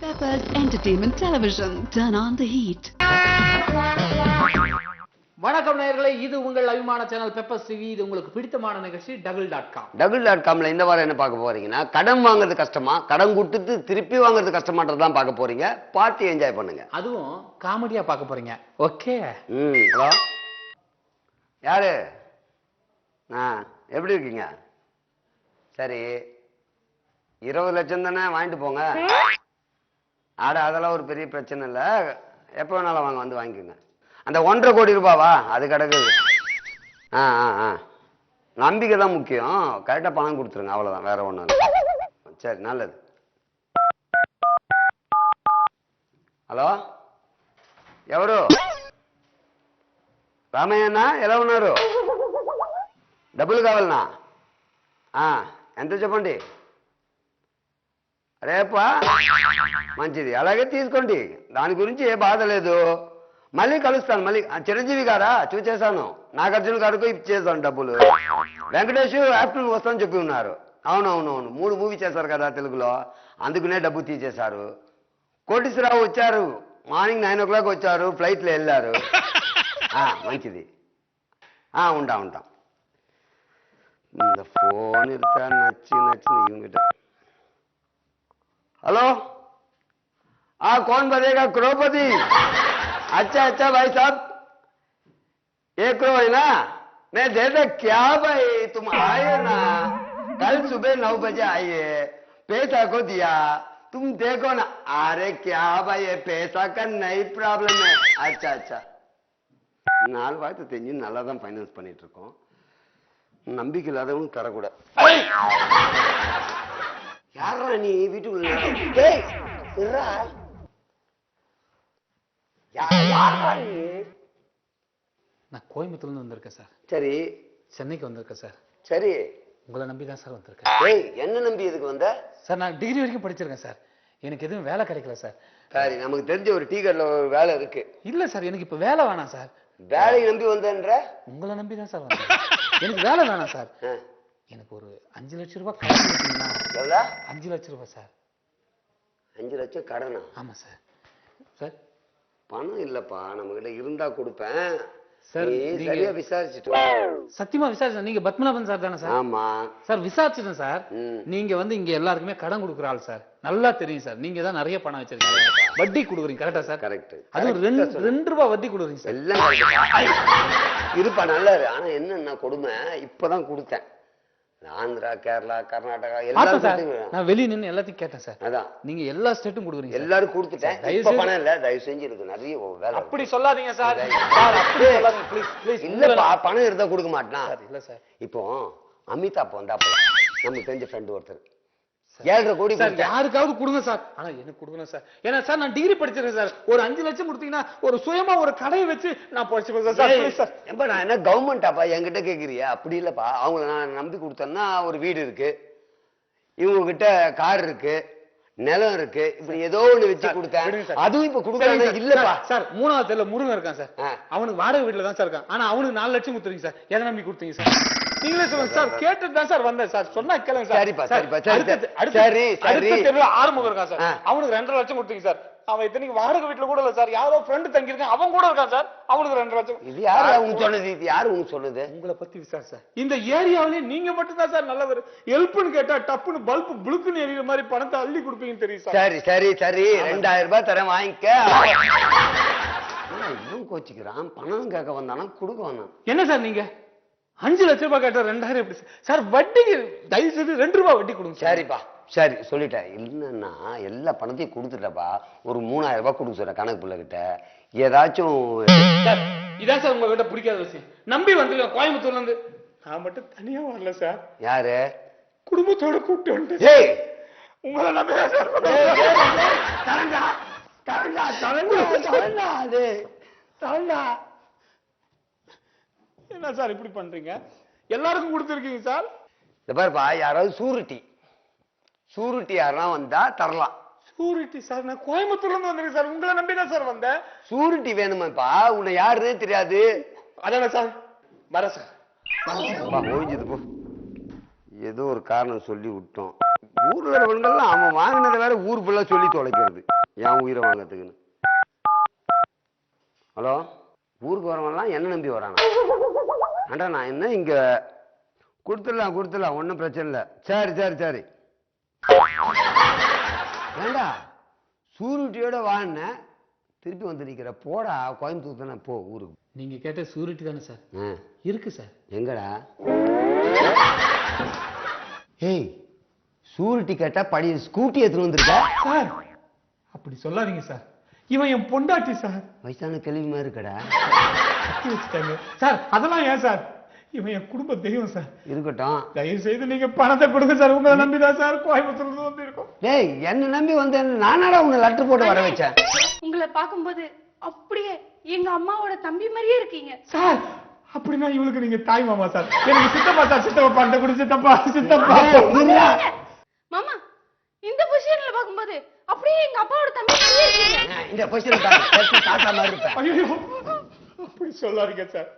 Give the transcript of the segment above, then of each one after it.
Peppers Entertainment Television. Turn on the heat. வணக்கம் நேயர்களே, இது உங்கள் அபிமான சேனல் பெப்பர்ஸ் டிவி. இது உங்களுக்கு பிடித்தமான நிகழ்ச்சி double.com. double.comல இந்த வாரம் என்ன பார்க்க போறீங்கன்னா, கடன் வாங்குறது கஷ்டமா, கடன் கொடுத்துட்டு திருப்பி வாங்குறது கஷ்டமான்றதான் பார்க்க போறீங்க. பார்ட்டி என்ஜாய் பண்ணுங்க. அதுவும் காமெடியா பார்க்க போறீங்க. ஓகே. ஹலோ, யாரு? எப்படி இருக்கீங்க? சரி, 20 லட்சம் தானே, வாங்கிட்டு போங்க. அதெல்லாம் ஒரு பெரிய பிரச்சனை இல்லை, எப்போ வேணாலும் வாங்க, வந்து வாங்கிக்கோங்க. அந்த 1.5 கோடி ரூபாவா, அது கிடக்குது. நம்பிக்கை தான் முக்கியம், கரெக்டாக பணம் கொடுத்துருங்க, அவ்வளோதான், வேற ஒன்றும் இல்லை. சரி, நல்லது. హలో, ఎవరు? రామయ్యనా, ఎలా ఉన్నారు? డబ్బులు కావాలనా? ఎంత చెప్పండి? రేపా? మంచిది, అలాగే తీసుకోండి, దాని గురించి ఏ బాధ లేదు. మళ్ళీ కలుస్తాను. మళ్ళీ చిరంజీవి గారా, చూసేశాను. నాగార్జున గారికి ఇచ్చేసాను డబ్బులు. వెంకటేష్ ఆఫ్టర్నూన్ వస్తానని చెప్పి ఉన్నారు. అవునవునవును, 3 మూవీ చేశారు కదా తెలుగులో, అందుకునే డబ్బు తీసేశారు. కోటేశ్వరరావు వచ్చారు, మార్నింగ్ 9 o'clock వచ్చారు, ఫ్లైట్లో వెళ్ళారు. మంచిది, ఉంటాం. இந்த ஃபோன் இருக்கா, நச்சு இவங்கிட்ட. हेलो, कौन बनेगा करोड़पति? अच्छा भाई साहब, 1 करोड़ है ना, मैं दे दे क्या भाई, तुम आए ना, कल सुबह 9 बजे आइए, पैसा को दिया, तुम देखो ना. अरे क्या भाई, पैसा का नहीं प्रॉब्लम है. अच्छा 4 வாரத்தை தெரிஞ்சு நல்லா தான் ஃபைனான்ஸ் பண்ணிட்டு இருக்கோம். நம்பிக்கை இல்லாதவனும் தரக்கூடாது. யாரா நீ வீட்டுக்குள்ள? நான் கோயம்புத்தூர்ல இருந்து வந்திருக்கேன் சார். சரி. சென்னைக்கு வந்திருக்கேன் சார். சரி. உங்களை நம்பி தான் சார் வந்திருக்கேன். என்ன நம்பி எதுக்கு வந்த? சார், நான் டிகிரி வரைக்கும் படிச்சிருக்கேன் சார். எனக்கு எதுவும் வேலை கிடைக்கல சார். சரி, நமக்கு தெரிஞ்ச ஒரு டீ கடையில் ஒரு வேலை இருக்கு. இல்ல சார், எனக்கு இப்ப வேலை வேணாம் சார். வேலையை நம்பி வந்தேன்ற? உங்களை நம்பி தான் சார் வந்தேன். எனக்கு வேலை வேணாம் சார். எனக்கு ஒரு 5 லட்சம் ரூபாய் கடன் கொடுத்தீங்கன்னா. எவ்வளோ? 5 லட்சம் ரூபாய் சார். 5 லட்சம் கடனா? ஆமா சார். சார், பணம் இல்லப்பா, நம்ம கிட்ட இருந்தா கொடுப்பேன். சார், சரியா விசாரிச்சுட்டு? சத்தியமா விசாரிச்சேன். நீங்க பத்மநாபன் சார் தானே சார்? ஆமா சார், விசாரிச்சுட்டேன் சார். நீங்க இங்க எல்லாருக்குமே கடன் கொடுக்குற ஆள் சார். நல்லா தெரியும் சார். நீங்க தான் நிறைய பணம் வச்சிருக்கீங்க, வட்டி கொடுக்குறீங்க. கரெக்டா சார்? கரெக்ட். அது 2 ரூபாய் வட்டி கொடுக்குறீங்க சார். எல்லாம் இருப்பா, நல்லா இரு. ஆனா என்னன்னா கொடுமை, இப்பதான் கொடுத்தேன். ஆந்திரா, கேரளா, கர்நாடகா எல்லாரும் நான் வெளிய நின்னு எல்லாத்தையும் கேட்டேன் சார். அதான் நீங்க எல்லா ஸ்டேட்டும் கொடுக்குறீங்க. எல்லாரும் கொடுத்துட்டேன். இப்ப பணம் இல்ல, தயவு செஞ்சு இருக்கு, நிறைய வேலை. அப்படி சொல்லாதீங்க சார். சார், அப்படி சொல்லாதீங்க ப்ளீஸ் ப்ளீஸ். இல்லப்பா, பணம் இருந்தா கொடுக்க மாட்டான். இல்ல சார். இப்போ அமிதாப் வந்தாப்ப நமக்கு தெரிஞ்ச ஃப்ரெண்ட் ஒருத்தர் 7.5 கோடி சார், யாருக்காவது கொடுங்க சார். ஆனா எனக்கு கொடுக்கணும் சார். ஏன்னா சார், நான் டிகிரி படிச்சிருக்கேன் சார். ஒரு 5 லட்சம் கொடுத்தீங்கன்னா ஒரு சுயமா ஒரு கடையை வச்சு நான் படிச்சுப்பேன் சார். Please sir. எப்ப நான் என்ன கவர்மெண்டாப்பா என்கிட்ட கேட்குறியா? அப்படி இல்லப்பா, அவங்கள நான் நம்பி கொடுத்தேன்னா ஒரு வீடு இருக்கு, இவங்க கிட்ட கார் இருக்கு, நிலம் இருக்கு, இப்படி ஏதோ ஒண்ணு வச்சு கொடுத்தேன். அதுவும் இப்ப கொடுக்கறது இல்லப்பா சார். 3வது தெருல முருகன் இருக்கான் சார். அவனுக்கு வாடகை வீட்டுல தான் சார் இருக்கான். ஆனா அவனுக்கு 4 லட்சம் கொடுத்துறீங்க சார். எதை நம்பி கொடுத்தீங்க சார்? நீங்களே சொல்லுங்க சார். கேட்டுட்டு தான் சார் வந்தேன் சார். சொன்னா கேளுங்க சார். சரிப்பா சரிப்பா சரி. அடுத்த தெருல ஆறுமுகம் இருக்கான் சார். அவனுக்கு 2.5 லட்சம் கொடுத்தீங்க சார். அவன் இத்தனைக்கு வாடகை வீட்டுல கூட இல்ல சார். யாரோ ஃப்ரெண்ட் தங்கி இருக்கான், அவன் கூட இருக்கான் சார். அவனுக்கு 2.5 லட்சம். இது யாரு அவங்க சொன்னது? இது யாரு உங்களுக்கு சொன்னது? உங்களை பத்தி விசாரி சார். இந்த ஏரியாவிலே நீங்க மட்டும் தான் சார் நல்லவர். ஹெல்ப்னு கேட்டா டப்புன்னு பல்பு புளுக்குன்னு எரியுற மாதிரி பணத்தை அள்ளி கொடுப்பீங்கன்னு தெரியும் சார். சரி 2000 ரூபாய் தரேன், வாங்கிக்க. இவன் கோச்சிக்கிறான், பணம் கேட்க வந்தானா கொடுக்க வந்தான். என்ன சார் நீங்க 5 லட்சம் ரூபாய் கேட்டா 2000 எப்படி சார்? வட்டிக்கு தயவு செய்து 2 ரூபாய் வட்டி கொடுங்க. சரிப்பா, சரி சொல்லிட்டேன். என்னன்னா எல்லா பணத்தையும் கொடுத்துட்டப்பா, ஒரு 3000 ரூபாய் கொடுக்க சொல்ற கணக்கு பிள்ளை கிட்ட. ஏதாச்சும் இதான் சார் உங்ககிட்ட பிடிக்காத விஷயம். நம்பி வந்து கோயம்புத்தூர்ல இருந்து நான் மட்டும் தனியா வரல சார். யாரு? குடும்பத்தோட கூப்பிட்டு வந்து. உங்களை நம்பிதான் சார். என்ன சார் இப்படி பண்றீங்க? எல்லாருக்கும் கொடுத்துருக்கீங்க சார். இந்த பாருப்பா, யாராவது சூரிட்டி யாரா வந்தா தரலாம். Surety sir? நான் கோயம்புத்தூர்ல இருந்து வந்திருக்கேன் சார். உங்களை நம்பி தான் சார் வந்தேன். சூரிட்டி வேணுமாப்பா? உன்னை யாருன்னே தெரியாது. அதான சார். வர சார். ஓய்ஞ்சது போ. ஏதோ ஒரு காரணம் சொல்லி விட்டோம். ஊர்ல பெண்கள்லாம் அவன் வாங்கினதை வேற ஊர் ஃபுல்லா சொல்லி தொலைக்கிறது. என் உயிரை வாங்கிறதுக்குன்னு. ஹலோ, ஊருக்கு வரவெல்லாம் என்ன நம்பி வரானா? ஆண்டா நான் என்ன இங்க கொடுத்துடலாம் ஒன்றும் பிரச்சனை இல்லை. சரி ஏண்டா சூரிட்டியோட வாண்ண திருப்பி வந்து நிற்கிற? போடா, கோயம்புத்தூர் தானே, போ ஊருக்கு. நீங்க கேட்ட சூரிட்டி தானே சார்? இருக்கு சார். எங்கடா? ஏய், சூரிட்டி கேட்டா படி ஸ்கூட்டி எடுத்துட்டு வந்திருக்க சார். அப்படி சொல்லாதீங்க சார், இவன் என் பொண்டாட்டி சார். வயசான கேள்வி மாதிரி இருக்கடா. சார் அதெல்லாம் ஏன் சார், இவன் என் குடும்ப தெய்வம் சார். இருக்கட்டும், தயவு செய்து நீங்க பணத்தை கொடுங்க சார். உங்களை நம்பிதான் சார் கோயம்புத்தூர்ல வந்து இருக்கோம். டேய், என்ன நம்பி வந்து நானாடா உன்னை லெட்டர் போட்டு வர வச்சேன். உங்களை பார்க்கும்போது அப்படியே எங்க அம்மாவோட தம்பி மாதிரியே இருக்கீங்க சார். அப்படின்னா இவளுக்கு நீங்க தாய் மாமா சார். எனக்கு சித்தப்பா சார். சித்தப்பா பணத்தை கொடு. சித்தப்பா மாமா, இந்த பொசிஷன்ல பார்க்கும்போது அப்படியே எங்க அப்பாவோட தம்பி மாதிரியே இருக்கீங்க. இந்த பொசிஷன் தாத்தா மாதிரி இருப்பேன். ஐயோ, அப்படி சொல்லாதீங்க சார்.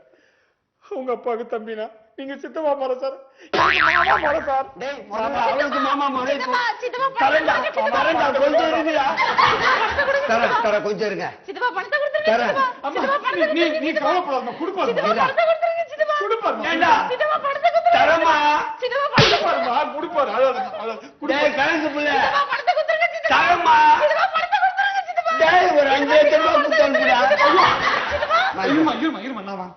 உங்க அப்பாவுக்கு தம்பினா நீங்க சித்தப்பா மாற சார். மாமா மாற சார். டேய், அவளுக்கு மாமா மாற. சித்தப்பா தரேன்டா, கொஞ்சம் இருங்கடா. தர கொஞ்சம் இருங்க. சித்தப்பா பணத்தை கொடுத்துருங்க. நீ கவலைப்படாத, கொடுப்பாரு. பணத்தை கொடுத்துருங்க சித்தப்பா. கொடுப்பாரு. சித்தப்பா பணத்தை கொடுத்துருங்க. தரமா சித்தப்பா பணத்தை கொடுப்பாரு. டேய், கணக்கு புள்ள. பணத்தை கொடுத்துருங்க சித்தப்பா. தரமா. சித்தப்பா பணத்தை கொடுத்துருங்க சித்தப்பா. டேய், ஒரு 5 லட்சம் ரூபாய் கொடுத்து அனுப்புடா. இருமா நான் வா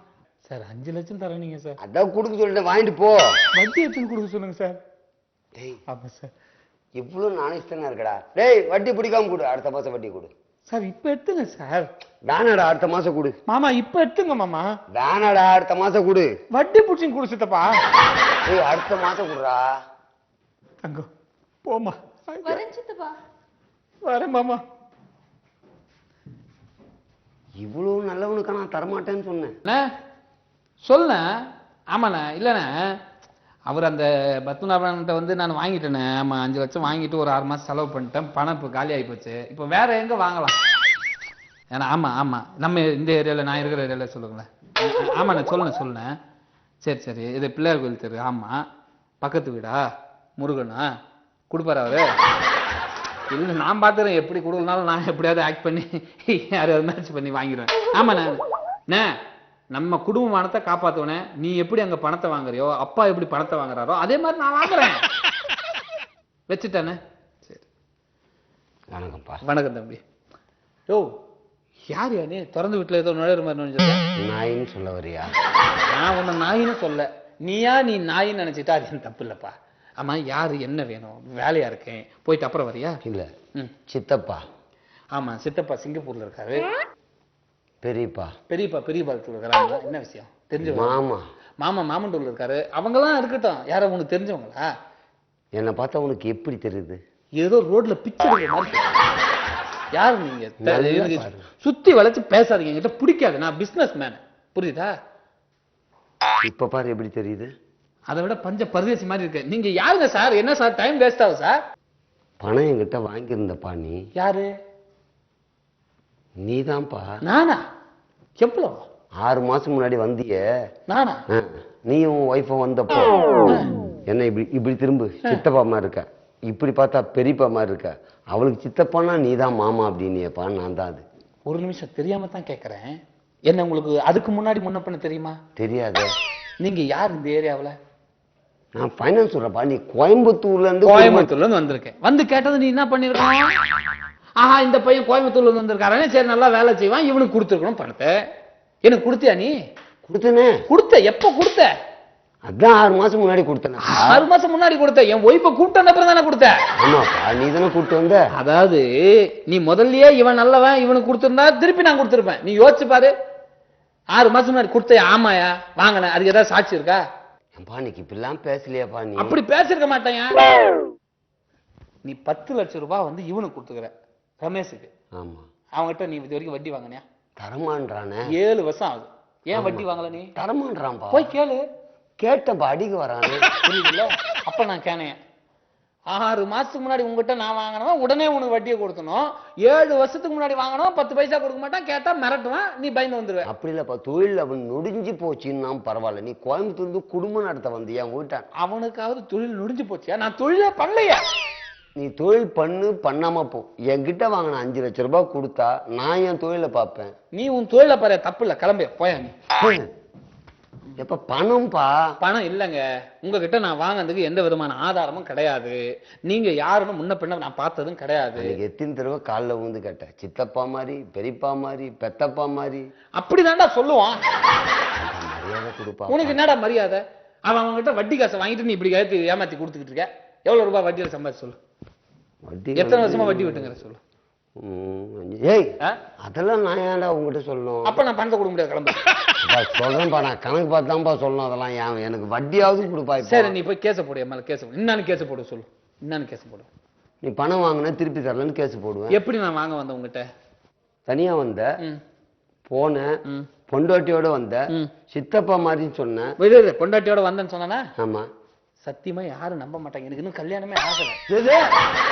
சார். 5 லட்சம் தரேன் நீங்க சார். அதான் கொடுக்க சொல்லிட்டேன், வாங்கிட்டு போ. வட்டி எடுத்து கொடுக்க சொல்லுங்க சார். டேய், ஆமா சார். இவ்வளவு நாணயஸ்தனா இருக்கடா. டேய், வட்டி பிடிக்காம கொடு, அடுத்த மாசம் வட்டி கொடு. சார் இப்ப எடுத்துங்க சார். வேணாடா, அடுத்த மாசம் கொடு. மாமா இப்ப எடுத்துங்க மாமா. வேணாடா, அடுத்த மாசம் கொடு. வட்டி பிடிச்சி கொடு சித்தப்பா. ஏய், அடுத்த மாசம் கொடுறா. தங்கம் போமா. வரேன் சித்தப்பா. வரேன் மாமா. இவ்வளவு நல்லவனுக்கா நான் தரமாட்டேன்னு சொன்னேன். சொல்ல. ஆமாண்ணே, இல்லைண்ணே, அவர் அந்த பத்மநாபன்கிட்ட வந்து நான் வாங்கிட்டேண்ணே. ஆமாம், 5 லட்சம் வாங்கிட்டு ஒரு 6 மாதம் செலவு பண்ணிட்டேன். பணம் இப்போ காலி ஆகி போச்சு. இப்போ வேற எங்கே வாங்கலாம்? ஏன்னா ஆமாம், நம்ம இந்த ஏரியாவில், நான் இருக்கிற ஏரியாவில் சொல்லுங்களேன். ஆமாண்ணே, சொல்லுண்ணே. சரி, இது பிள்ளையார் கோயில் தெரு. ஆமாம், பக்கத்து வீடா? முருகனா கொடுப்பாரு அவரு? இல்லை, நான் பார்த்துறேன். எப்படி கொடுக்கலனாலும் நான் எப்படியாவது ஆக்ட் பண்ணி யாரையாவது மேட்ச் பண்ணி வாங்கிடுவேன். ஆமாண்ணே, நம்ம குடும்ப பணத்தை காப்பாத்துவனே. நீ எப்படி அங்க பணத்தை வாங்குறியோ, அப்பா எப்படி பணத்தை வாங்குறாரோ அதே மாதிரி நான் வாங்குறேன். வச்சுட்டானே. சரி, வணக்கம்ப்பா. வணக்கம் தம்பி. யோ, யார் நீ? திறந்து வீட்டுல ஏதோ நுழையிற மாதிரி நுழைஞ்சிருக்க. நாயின்னு சொல்ல வரியா? நான் உன்னை நாயின்னு சொல்ல. நீ நாயின்னு நினைச்சிட்டா அது தப்பு இல்லப்பா. ஆமா, யாரு, என்ன வேணும்? வேலையா இருக்கேன், போயிட்டு அப்புறம் வரியா? இல்ல, சித்தப்பா. ஆமா, சித்தப்பா சிங்கப்பூர்ல இருக்காரு. பெரியப்பா பாலத்துல இருக்கிறாங்க. என்ன விஷயம்? தெரிஞ்சவங்க? மாமண்டூர்ல இருக்காரு. அவங்கெல்லாம் இருக்கட்டும். யார உனக்கு தெரிஞ்சவங்களா? என்ன பார்த்தா உனக்கு எப்படி தெரியுது? ஏதோ ரோட்ல பிச்சை மாதிரி. யாரு நீங்க? சுத்தி வளைச்சு பேசாதீங்க, என்கிட்ட பிடிக்காது. நான் பிசினஸ் மேன், புரியுதா? இப்ப பாரு எப்படி தெரியுது. அதை விட பஞ்ச பரதேசி மாதிரி இருக்கு. நீங்க யாருங்க சார்? என்ன சார் டைம் வேஸ்ட் ஆகும் சார்? பணம் என்கிட்ட வாங்கியிருந்தப்பா. நீ யாரு? நீதான்ப்பா. நானா? எவ்வளவு? 6 மாசம் முன்னாடி வந்தியே. நானா? நீயும் ஒய்ஃபும் வந்தப்போ என்ன இப்படி திரும்ப சித்தப்பா மாதிரி இருக்க, இப்படி பார்த்தா பெரியப்பா மாதிரி இருக்க. அவளுக்கு சித்தப்பானா நீதான் மாமா அப்படின்னியப்பா. நான் தான் அது. ஒரு நிமிஷம், தெரியாம தான் கேட்கறேன். என்ன உங்களுக்கு அதுக்கு முன்னாடி முன்ன பண்ண தெரியுமா? தெரியாது. நீங்க யார் இந்த ஏரியாவுல? நான் ஃபைனான்ஸ் சொல்றப்பா. நீ கோயம்புத்தூர்ல இருந்து வந்திருக்கேன். வந்து கேட்டது நீ என்ன பண்ணிருக்க? ஆஹா, இந்த பையன் கோயம்புத்தூர்ல இருந்து வந்திருக்காரு, சரி நல்லா வேலை செய்வான், இவனுக்கு கொடுத்துருக்கணும் பணத்தை. எனக்கு கொடுத்தியா நீ? கொடுத்தனே. கொடுத்த? எப்ப கொடுத்த? அதான் 6 மாசம் முன்னாடி கொடுத்தேன். 6 மாசம் முன்னாடி கொடுத்த? என் ஒய்ஃபை கூப்பிட்டு வந்த அப்புறம் தானே கொடுத்த? ஆமாப்பா, நீ தானே கூப்பிட்டு வந்த. அதாவது நீ முதல்லயே இவன் நல்லவன், இவனுக்கு கொடுத்திருந்தா திருப்பி நான் கொடுத்திருப்பேன். நீ யோசிச்சு பாரு. 6 மாசம் முன்னாடி கொடுத்த. ஆமாயா, வாங்கின. அதுக்கு ஏதாவது சாட்சி இருக்கா? நீக்கு இப்பெல்லாம் பேசலையாப்பா? நீ அப்படி பேசிருக்க மாட்டேன். நீ 10 லட்சம் ரூபாய் வந்து இவனுக்கு கொடுத்துக்கிற, ரமேஷுக்கு. ஆமா. அவங்ககிட்ட நீ இது வரைக்கும் வட்டி வாங்கினியா? தரமான்றானே. 7 வருஷம் ஆகுது. ஏன் வட்டி வாங்கல நீ? தரமான்றான்பா. போய் கேளு. கேட்டப்பா, அடிக்க வரானே. புரியுதுல்ல? அப்ப நான் கேனேன். 6 மாசத்துக்கு முன்னாடி உங்ககிட்ட நான் வாங்கினவன் உடனே உனக்கு வட்டியை கொடுத்தனும். 7 வருஷத்துக்கு முன்னாடி வாங்கணும், 10 பைசா கொடுக்க மாட்டான், கேட்டா மிரட்டுவான், நீ பயந்து வந்துருவேன். அப்படி இல்லப்பா, தொழில் அவன் நொடிஞ்சு போச்சுன்னா பரவாயில்ல. நீ கோயம்புத்தூர்ந்து குடும்பம் நடத்த வந்தியா வீட்டான். அவனுக்காவது தொழில் நொடிஞ்சு போச்சியா? நான் தொழிலே பண்ணலையா? நீ தொழில் பண்ணாம போ. என்கிட்ட வாங்கின 5 லட்சம் ரூபாய் கொடுத்தா நான் என் தொழிலை பார்ப்பேன். நீ உன் தொழிலை பாரு, தப்பு இல்ல, கிளம்பு போயா நீ. எப்ப பணம்பா? பணம் இல்லைங்க, உங்ககிட்ட நான் வாங்கினதுக்கு எந்த விதமான ஆதாரமும் கிடையாது. நீங்க யாருன்னு முன்ன பின்ன நான் பார்த்ததும் கிடையாது. எத்தனை தடவை காலில் ஊந்து கேட்டேன், சித்தப்பா மாதிரி, பெரியப்பா மாதிரி, பெத்தப்பா மாதிரி. அப்படிதான்டா சொல்லுவான். மரியாதை கொடுப்பா. உனக்கு என்னடா மரியாதை? அவன்கிட்ட வட்டி காசை வாங்கிட்டு நீ இப்படி கழுத்து ஏமாத்தி கொடுத்துக்கிட்டு இருக்க. எவ்வளவு ரூபாய் வட்டியில சம்பாதிச்சு சொல்லு. வட்டி எத்தனை வருஷமா வட்டி விட்டுங்கிற சொல்லு. ஏய், அதெல்லாம் நான் ஏன்டா உங்ககிட்ட சொல்லணும்? அப்ப நான் பணத்தை கொடுக்க முடியாது, கிளம்பு. சொல்றேன்ப்பா, நான் கணக்கு பார்த்தாம்பா சொல்லணும். அதெல்லாம் எனக்கு வட்டியாவது கொடுப்பா. சரி, நீ போய் கேச போடு, என் மேல கேச போடு. என்னன்னு கேச போடு சொல்லு. என்னன்னு கேச போடு. நீ பணம் வாங்கினா திருப்பி தரலன்னு கேஸ் போடுவேன். எப்படி நான் வாங்க வந்தேன் உங்ககிட்ட? தனியா வந்த, போனேன், பொண்டாட்டியோட வந்த, சித்தப்பா மாதிரின்னு சொன்னேன். பொண்டாட்டியோட வந்தேன்னு சொன்னா? ஆமா. சத்தியமா யாரும் நம்ப மாட்டாங்க. எனக்கு இன்னும் கல்யாணமே ஆகல.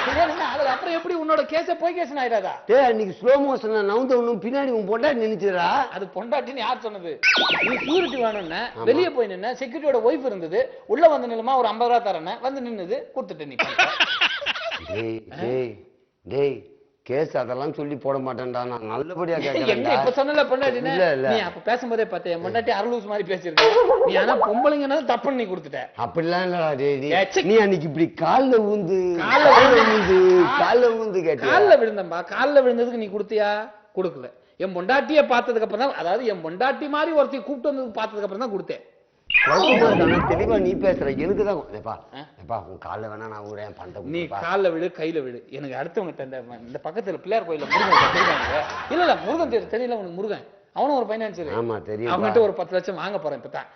கல்யாணமே ஆகல. அப்புறம் எப்படி உன்னோட கேஸ போய் கேஸ் ஆயிடாதா? அன்னைக்கு ஸ்லோ மோஷன் நவுந்த ஒண்ணும் பின்னாடி உன் பொண்டாட்டி நினைச்சுடா. அது பொண்டாட்டின்னு யார் சொன்னது? நீ செக்யூரிட்டி வேணும்னு வெளியே போய் நின்ன, செக்யூரிட்டியோட ஒய்ஃப் இருந்தது, உள்ள வந்து நிலுமா ஒரு 50 ரூபா தரேன், வந்து நின்னுது, கொடுத்துட்டு நீ. டேய், கேஸ் அதெல்லாம் சொல்லி போட மாட்டேன்டா, நான் நல்லபடியா கேட்கிறேன். இப்ப சொன்னல பொண்டாட்டி, நீ அப்ப பேசும்போதே பார்த்தேன் பொண்டாட்டி அரலூஸ் மாதிரி பேசிருக்க. நீ ஆனா பொம்பளைங்கன்னா தப்புன்னு நீ கொடுத்துட்ட. அப்படிலாம் இல்லடா டேய். நீ அன்னைக்கு இப்படி கால்ல ஊந்து கேட்ட. கால்ல விழுந்தம்பா. கால்ல விழுந்ததுக்கு நீ கொடுத்தியா? கொடுக்கல. என் பொண்டாட்டிய பார்த்ததுக்கு அப்புறம் தான், அதாவது என் பொண்டாட்டி மாதிரி ஒருத்தைய கூப்பிட்டு வந்ததுக்கு பார்த்ததுக்கு அப்புறம் தான் கொடுத்தேன். தெளிவா நீ பேசுற. எனக்குதான் உன் கால்ல வேணா நான் ஊரேன் பண்ட. நீ கால்ல விடு, கையில விடு. எனக்கு அடுத்தவங்க இந்த பக்கத்துல பிள்ளையார் கோயில முருகன் இல்ல முருகன் தெரியல உனக்கு? முருகன் அவனும் ஒரு பைனான்சியர். ஆமா தெரியும். அவன்கிட்ட ஒரு 10 லட்சம் வாங்க போறேன் இப்பதான்.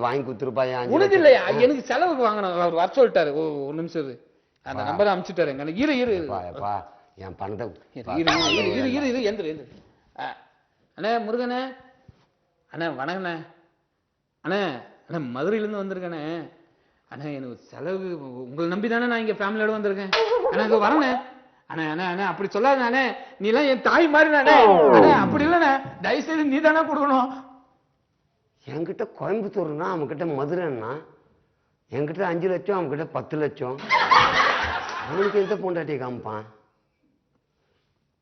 வாங்கி குத்துருப்பாயா? உனக்கு இல்லையா? எனக்கு செலவுக்கு வாங்கணும். அவர் வர சொல்லிட்டாரு. ஒரு நிமிஷம் இரு, அந்த நம்பரை அனுப்பிச்சுட்டாரு. இரு என் பணத்தை இரு எந்திரு. அண்ணே முருகனே, அண்ணே வணக்கண்ணே. அண்ணே மதுரையில இருந்து வந்திருக்கேண்ணே. அண்ணா எனக்கு செலவு உங்களை நம்பி தானே நான் இங்க ஃபேமிலியோட வந்திருக்கேன். அண்ணா வரேண்ணே. அண்ணா அண்ணா அண்ணா அப்படி சொல்லாத நானே, நீ எல்லாம் என் தாய் மாதிரி நானே. அண்ணா அப்படி இல்லைண்ணே, தயவுசெய்து நீ தானே கொடுக்கணும். என்கிட்ட கோயம்புத்தூர்னா, அவன்கிட்ட மதுரைன்னா, என்கிட்ட 5 லட்சம், அவன்கிட்ட 10 லட்சம். அவனுக்கு எந்த பொண்டாட்டியை காமிப்பான்?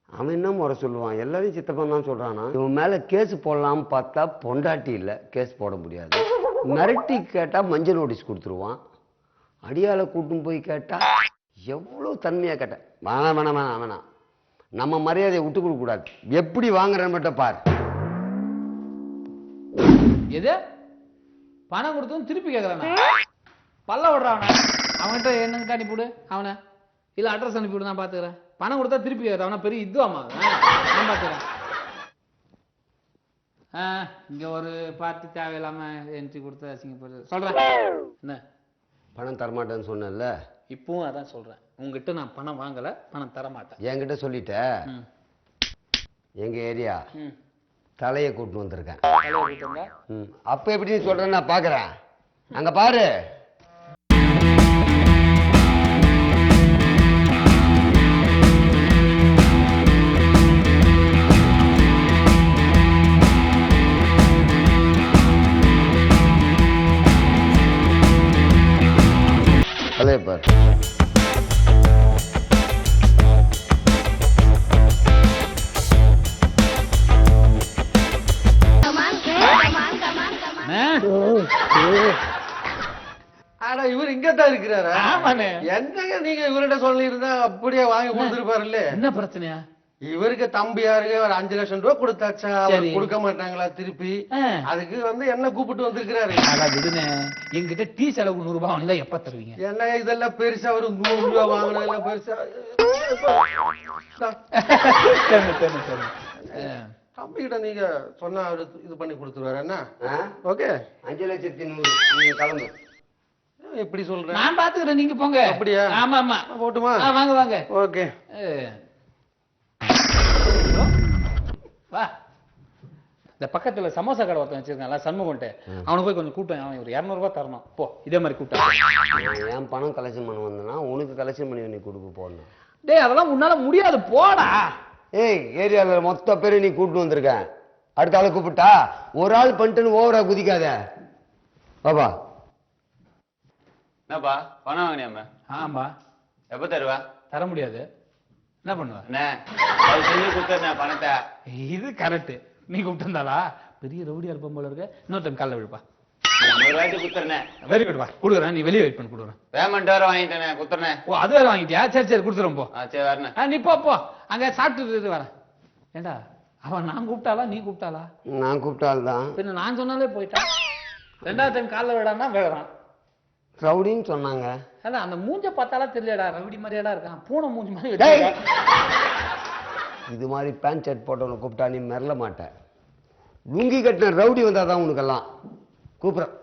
அவன் என்ன முறை சொல்லுவான்? எல்லாரையும் சித்தப்பன் தான் சொல்றானா? இவன் மேல கேஸ் போடலாம்னு பார்த்தா பொண்டாட்டி இல்ல, கேஸ் போட முடியாது. மிரட்டி கேட்டா மஞ்சள் நோட்டீஸ் கொடுத்துருவான். அடியால கூட்டும் போய் கேட்டா எவ்வளவு தன்மையா கேட்ட. வேணாம், நம்ம மரியாதையை விட்டு கொடுக்க கூடாது. எப்படி வாங்குறேன்னு மட்டும் பாரு. எது பணம் கொடுத்தோம் திருப்பி கேட்கறானா? பல்ல விடுறான். அவன்கிட்ட என்னங்க அனுப்பிவிடு அவனை, இல்ல அட்ரஸ் அனுப்பிவிடு, நான் பாத்துக்கிறேன். பணம் கொடுத்தா திருப்பி கேட்கறான். அவனா பெரிய இதுவாமா? நான் பாத்துக்கிறேன். இங்க ஒரு பார்ட்டி தேவையில்லாம என்ட்ரி கொடுத்து அசிங்கப்படுது சொல்றேன். என்ன பணம் தரமாட்டேன்னு சொன்னல, இப்பவும் அதான் சொல்றேன். உங்ககிட்ட நான் பணம் வாங்கல, பணம் தரமாட்டேன். என்கிட்ட சொல்லிட்ட. எங்க ஏரியா தலையை கூட்டு வந்திருக்கேன். அப்ப எப்படி நீ சொல்றேன்னு நான் பாக்குறேன். அங்க பாரு. தலையை பாரு. ஆனா இவர் இங்கதான் இருக்கிறாரு. என்னங்க நீங்க இவர்கிட்ட சொல்லி இருந்தா அப்படியே வாங்கி கொடுத்துருப்பாருல்ல. என்ன பிரச்சனையா? இவருக்கு தம்பி யாருக்கு ஒரு 5 லட்சம் ரூபாய் கொடுத்தாச்சா, கொடுக்க மாட்டாங்களா திருப்பி? அதுக்கு என்ன கூப்பிட்டு வந்திருக்கிறாரு. விடுங்க, எங்கிட்ட டீ செலவு 100 ரூபாய் வாங்கினா எப்ப தருவீங்க? என்ன இதெல்லாம் பெருசா ஒரு 100 ரூபாய் வாங்கினா பெருசா? தம்பி கிட்ட நீங்க சொன்னா அவரு இது பண்ணி கொடுத்துருவாரு. என்ன ஓகே 5,100,000 கிளம்பு. எப்படி சொல்றேன்? நான் பாத்துக்கிறேன், நீங்க போங்க. அப்படியா? ஆமா ஆமா போட்டுமா? வாங்க வாங்க. ஓகே வா. இந்த பக்கத்துல சமோசா கடை ஒருத்தன் வச்சிருக்கான்ல, சண்முகன்ட்டு, அவனுக்கு போய் கொஞ்சம் கூட்டம். அவன் ஒரு 200 ரூபாய் தரணும். போ, இதே மாதிரி கூட்டம். என் பணம் கலெக்ஷன் பண்ண வந்தனா உனக்கு கலெக்ஷன் பண்ணி நீ கொடுக்க போடணும். டேய் அதெல்லாம் உன்னால முடியாது, போடா. ஏய் ஏரியால மொத்த பேரு நீ கூட்டு வந்திருக்க. அடுத்த ஆளை கூப்பிட்டா ஒரு ஆள் பண்ணிட்டு ஓவரா குதிக்காத. பாபா என்னப்பா பணம் வாங்கினியாம? ஆமா எப்ப தருவா? தர முடியாது. என்ன பண்ணுவ? என்ன செஞ்சு கொடுத்தேன் பணத்தை. இது கரெக்ட். நீ கூப்பிட்டு பெரிய ரவுடியா இருப்போம் போல இருக்க. இன்னொரு டைம் காலைல விழுப்பா. 100 ரூபாய்க்கு குத்துறேன். Very good. வா கொடுக்குறேன். நீ வெளியே வெயிட் பண்ணி கொடுக்குறேன். பேமெண்ட் வேற வாங்கிட்டேனே குத்துறேன். ஓ அது வேற வாங்கிட்டியா? சரி சரி கொடுத்துறோம் போ. சரி வரேன். நீ போ அங்க சாப்பிட்டு வரேன். ஏண்டா அவன் நான் கூப்பிட்டாளா நீ கூப்பிட்டாளா? நான் கூப்பிட்டால்தான். பின்ன நான் சொன்னாலே போயிட்டான். 2வது டைம் காலைல விடானா வேறான். ரவுடின்னு சொன்னாங்க. அதான் அந்த மூஞ்ச பார்த்தாலா தெரியலடா. ரவுடி மாதிரியாடா இருக்கான். பூனை மூஞ்சி மாதிரி வச்சிருக்கா. இது மாதிரி பேண்ட் ஷர்ட் போட்டவனை கூப்பிட்டா நீ மிரள மாட்ட. லுங்கி கட்டின ரவுடி வந்தாதான் உனக்கெல்லாம் கூப்பிடுறேன்.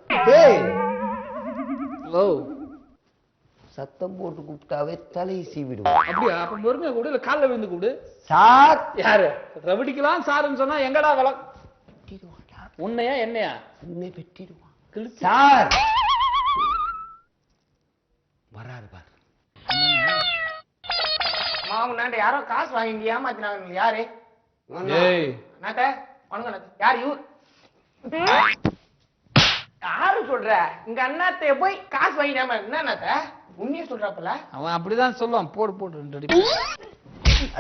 சத்தம் போட்டு கூப்பிட்டாவே தலை சீவிடுவோம். அப்படியா? அப்ப பொறுமையா கூடு இல்ல காலைல விழுந்து கூடு. சார் யாரு ரவுடிக்கலாம் சாருன்னு சொன்னா எங்கடா வளம்? உன்னையா என்னையா? உன்னை வெட்டிடுவான். சார் வராரு பாரு. மாமனாண்ட யாரோ காசு வாங்கி ஏமாத்தினாங்க. யாரு? ஏய் நாட்ட வணங்க. யார் இவரு? யாரு சொல்ற? இங்க அண்ணாத்தைய போய் காசு வாங்கினாம என்ன நாத்த? உண்மையே சொல்றாப்பல. அவன் அப்படிதான் சொல்லுவான். போடு போடு 2 அடி.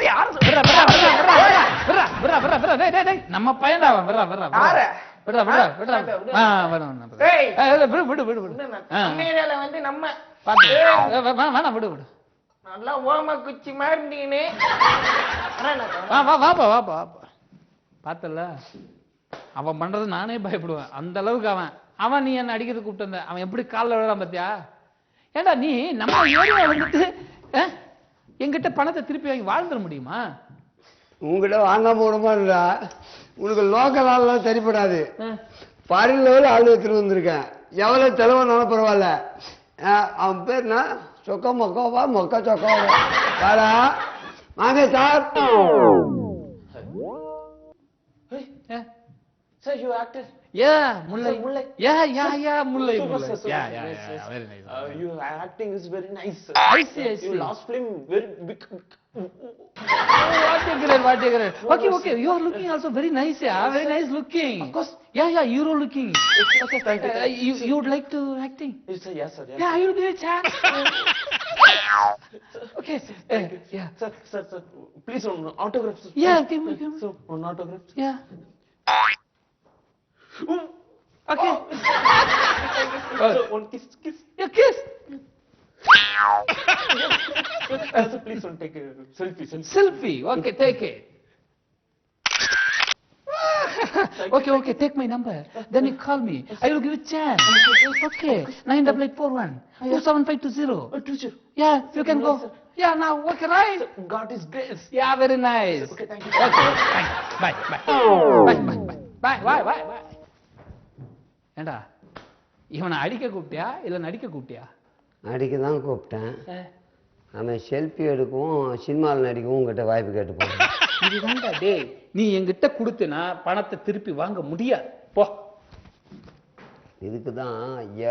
யாரு நம்ம பையன்டா அவன். விடுறா விடுறா யாரு? விடுறா விடுறா விடுறா. விடு விடு விடு விடு. நம்ம வந்து நம்ம வேணாம் விடு விடு. நல்லா ஓம குச்சி மாதிரி இருந்தீங்கன்னு. வாப்பா வாப்பா வாப்பா. பார்த்தல அவன் பண்றது நானே பயப்படுவேன். அந்த அளவுக்கு அவன் நீ என்ன அடிக்கிறது கூப்பிட்டு வந்த. அவன் எப்படி காலில் விழுறான் பாத்தியா? ஏண்டா நீ நம்ம ஏரியா வந்துட்டு எங்கிட்ட பணத்தை திருப்பி வாங்கி வாழ்ந்துட முடியுமா? உங்ககிட்ட வாங்காம விடமா இருந்தா உனக்கு லோக்கல் ஆள்லாம் சரிப்படாது. ஃபாரின் லெவல் ஆள் எடுத்துட்டு வந்திருக்கேன். எவ்வளவு செலவுனாலும் பரவாயில்ல. அவன் பேர்னா சொக்க மொக்கோவா மொக்க சொக்கோவா வாடா வாங்க sir. Sir, you acted. Yeah, Mullai. Mullai. Yeah, Mullai. Yeah. Very nice. Your acting is very nice. I see. Your last film very big. What a great. Okay. You are looking also very nice. Yeah, very nice looking. Of course. Yeah, you're looking. Okay, thank you. You would like to acting? Yes, sir. Yeah, I will give a chance. Okay. Yeah. Sir, please on autograph. Sir. Yeah, give me. So on autograph. Yeah. Okay. So on kiss. Yeah, kiss. Sir, please on take a Selfie. Okay, take it. Okay, take my number. Then you call me. I will give a chance. Okay. 9841 27520. Yeah, you can go. Yeah, now okay, right? God is grace. Yeah, very nice. Okay, thank you. Okay, bye. Bye. ஏண்டா இவனை அடிக்க கூப்பிட்டியா இல்ல நடிக்க கூப்பிட்டியா? அடிக்க தான் கூப்பிட்டேன். அவன் selfie எடுக்கவும் சினிமாவில் நடிக்கவும் உங்ககிட்ட வாய்ப்பு கேட்டு போகிறேன். இதுதான்டா டேய், நீ என்கிட்ட கொடுத்தனா பணத்தை திருப்பி வாங்க முடியாது. போ. இதுக்கு தான்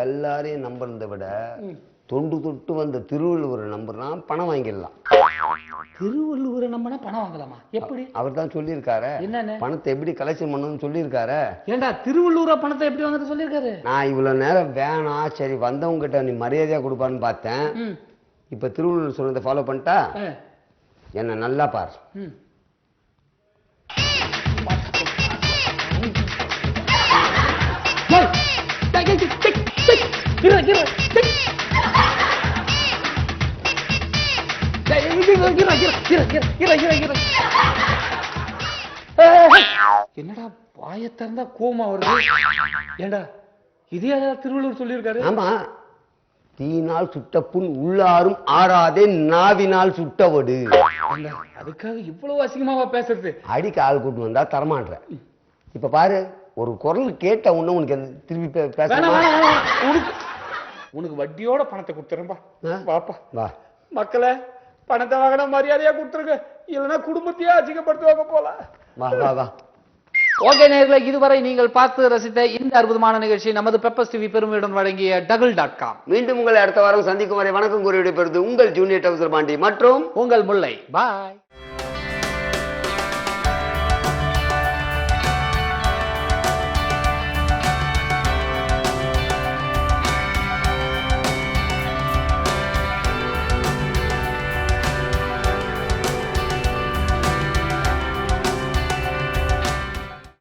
எல்லாரையும் நம்புறதை விட தொண்டு தொட்டு வந்த திருவள்ளுவரை நம்புறா பணம் வாங்கிடலாம். திருவள்ளுவரை நம்பினா பணம் வாங்கலாமா? எப்படி? அவர் தான் சொல்லியிருக்காரு. என்னன்னு? பணத்தை எப்படி கலெக்ஷன் பண்ணணும்னு சொல்லியிருக்காரு. ஏண்டா திருவள்ளுவரை பணத்தை எப்படி வாங்குறது சொல்லியிருக்காரு? நான் இவ்வளவு நேரம் வேணாம் சரி வந்தவங்க கிட்ட நீ மரியாதையா கொடுப்பான்னு பார்த்தேன். இப்ப திருவள்ளுவர் சொன்னதை ஃபாலோ பண்ணிட்டா என்ன நல்லா பார். என்னடா வாயை திறந்தா கோமா வருது. ஏண்டா இதே திருவள்ளுவர் சொல்லியிருக்காரு. ஆமா, தீயினால் சுட்ட புண் உள்ளாரும் ஆறாதே நாவினால் சுட்டவடு. அதுக்காக இவ்வளவு அசிங்கமாவா பேசுறது? அடிக்க ஆள் கூட்டு வந்தா தரமாட்ற. இப்ப பாரு, ஒரு குரல் கேட்ட உடனே உனக்கு திருப்பி பேச. உனக்கு வட்டியோட பணத்தை கொடுத்துறேன்பா. வாப்பா வா. மக்களே, பணத்தை வாங்கின மரியாதையா கொடுத்துருங்க, இல்லைன்னா குடும்பத்தையே அசிங்கப்படுத்துவாங்க போல. வா வா வா. ஓகே நேயர்களே, இதுவரை நீங்கள் பார்த்து ரசித்த இந்த அற்புதமான நிகழ்ச்சி நமது பெப்பர்ஸ் டிவி பெருமையுடன் வழங்கிய double.com. மீண்டும் உங்களை அடுத்த வாரம் சந்திக்கும் வரை வணக்கம் கூறி விடைபெறுவது உங்கள் ஜூனியர் டவுசர் பாண்டி மற்றும் உங்கள் முல்லை. பாய்.